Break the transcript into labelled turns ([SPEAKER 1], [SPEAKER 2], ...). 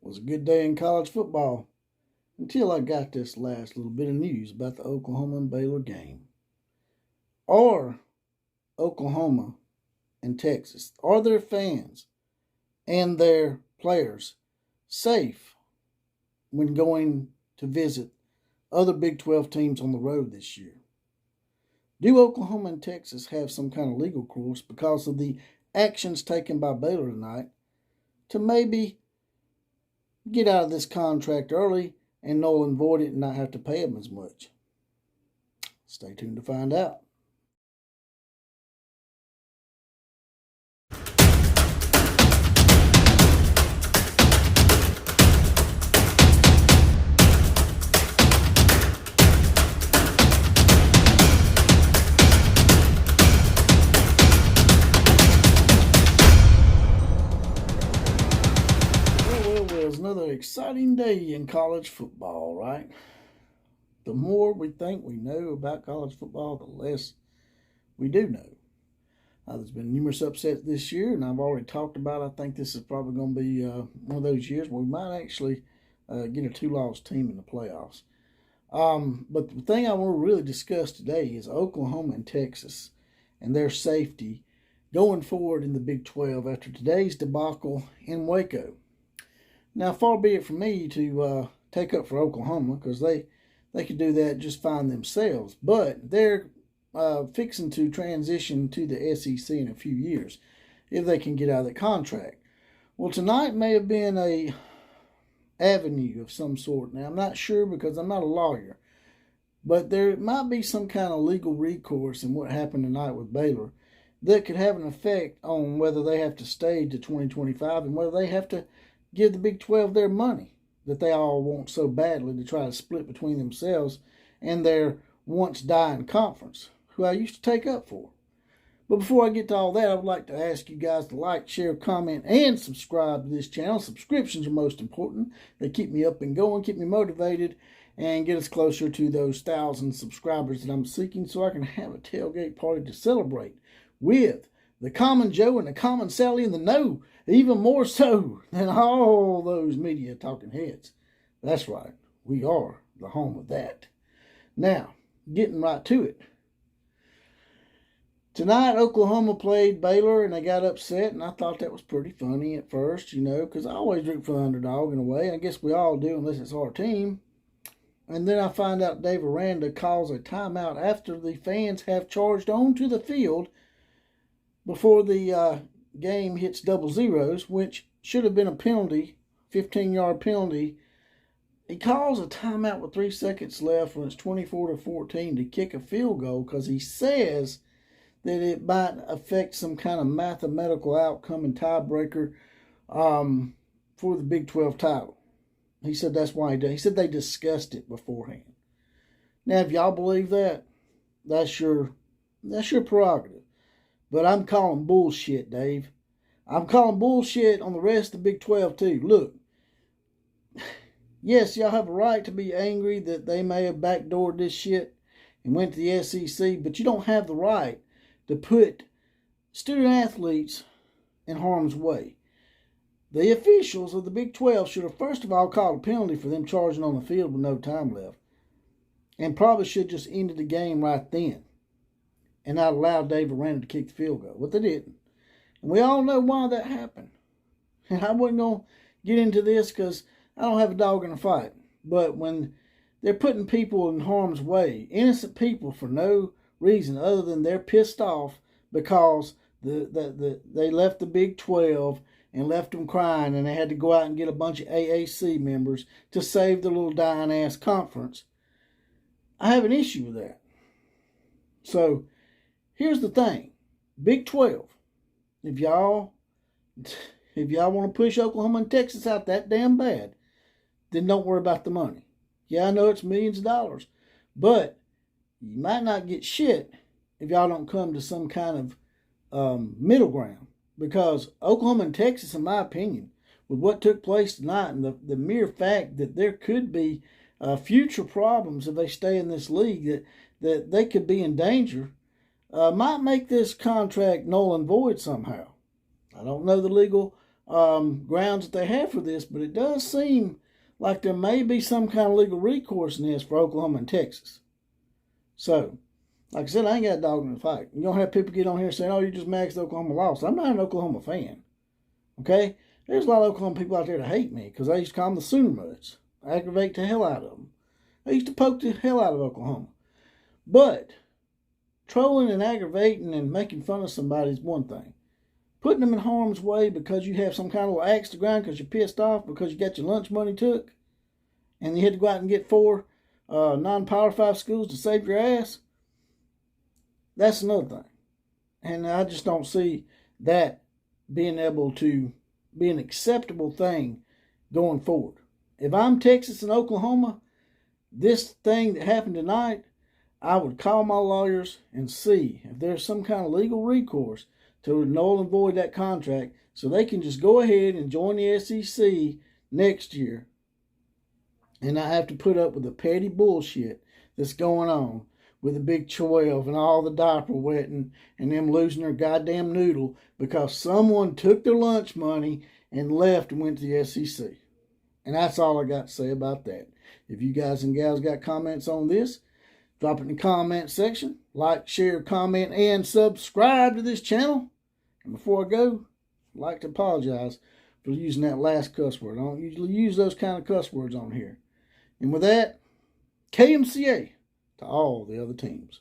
[SPEAKER 1] was a good day in college football until I got this last little bit of news about the Oklahoma and Baylor game. Are Oklahoma and Texas, are their fans and their players safe when going to visit other Big 12 teams on the road this year? Do Oklahoma and Texas have some kind of legal course because of the actions taken by Baylor tonight to maybe get out of this contract early and null and void it and not have to pay them as much? Stay tuned to find out. It's another exciting day in college football, right? The more we think we know about college football, the less we do know. There's been numerous upsets this year, and I've already talked about I think this is probably going to be one of those years where we might actually get a two-loss team in the playoffs. But the thing I want to really discuss today is Oklahoma and Texas and their safety going forward in the Big 12 after today's debacle in Waco. Now, far be it from me to take up for Oklahoma because they could do that just fine themselves. But they're fixing to transition to the SEC in a few years if they can get out of the contract. Well, tonight may have been a avenue of some sort. Now, I'm not sure because I'm not a lawyer. But there might be some kind of legal recourse in what happened tonight with Baylor that could have an effect on whether they have to stay to 2025 and whether they have to give the Big 12 their money that they all want so badly to try to split between themselves and their once dying conference, who I used to take up for. But before I get to all that, I would like to ask you guys to like, share, comment, and subscribe to this channel. Subscriptions are most important. They keep me up and going, keep me motivated, and get us closer to those 1,000 subscribers that I'm seeking so I can have a tailgate party to celebrate with the common Joe and the common Sally in the know, even more so than all those media talking heads. That's right, we are the home of that. Now, getting right to it. Tonight, Oklahoma played Baylor, and they got upset, and I thought that was pretty funny at first, because I always root for the underdog in a way. I guess we all do unless it's our team. And then I find out Dave Aranda calls a timeout after the fans have charged onto the field before the game hits double zeros, which should have been a penalty, 15-yard penalty. He calls a timeout with 3 seconds left when it's 24-14 to kick a field goal because he says that it might affect some kind of mathematical outcome and tiebreaker for the Big 12 title. He said that's why he did. He said they discussed it beforehand. Now, if y'all believe that, that's your prerogative. But I'm calling bullshit, Dave. I'm calling bullshit on the rest of the Big 12 too. Look, yes, y'all have a right to be angry that they may have backdoored this shit and went to the SEC, but you don't have the right to put student athletes in harm's way. The officials of the Big 12 should have first of all called a penalty for them charging on the field with no time left, and probably should just ended the game right then and not allow Dave Aranda to kick the field goal. But they didn't. And we all know why that happened. And I wasn't going to get into this because I don't have a dog in the fight. But when they're putting people in harm's way, innocent people for no reason other than they're pissed off because they left the Big 12 and left them crying and they had to go out and get a bunch of AAC members to save the little dying-ass conference, I have an issue with that. So, here's the thing. Big 12, if y'all want to push Oklahoma and Texas out that damn bad, then don't worry about the money. Yeah, I know it's millions of dollars, but you might not get shit if y'all don't come to some kind of middle ground. Because Oklahoma and Texas, in my opinion, with what took place tonight and the mere fact that there could be future problems if they stay in this league, that they could be in danger, might make this contract null and void somehow. I don't know the legal grounds that they have for this, but it does seem like there may be some kind of legal recourse in this for Oklahoma and Texas. So, like I said, I ain't got a dog in the fight. You're going to have people get on here saying, oh, you just mad because Oklahoma lost. I'm not an Oklahoma fan. Okay? There's a lot of Oklahoma people out there that hate me because I used to call them the Sooner Muds. I aggravate the hell out of them. I used to poke the hell out of Oklahoma. But trolling and aggravating and making fun of somebody is one thing. Putting them in harm's way because you have some kind of axe to grind because you're pissed off because you got your lunch money took and you had to go out and get 4 non-Power 5 schools to save your ass, that's another thing. And I just don't see that being able to be an acceptable thing going forward. If I'm Texas and Oklahoma, this thing that happened tonight, I would call my lawyers and see if there's some kind of legal recourse to null and void that contract so they can just go ahead and join the SEC next year and not have to put up with the petty bullshit that's going on with the Big 12 and all the diaper wetting and them losing their goddamn noodle because someone took their lunch money and left and went to the SEC. And that's all I got to say about that. If you guys and gals got comments on this, drop it in the comment section. Like, share, comment, and subscribe to this channel. And before I go, I'd like to apologize for using that last cuss word. I don't usually use those kind of cuss words on here. And with that, KMCA to all the other teams.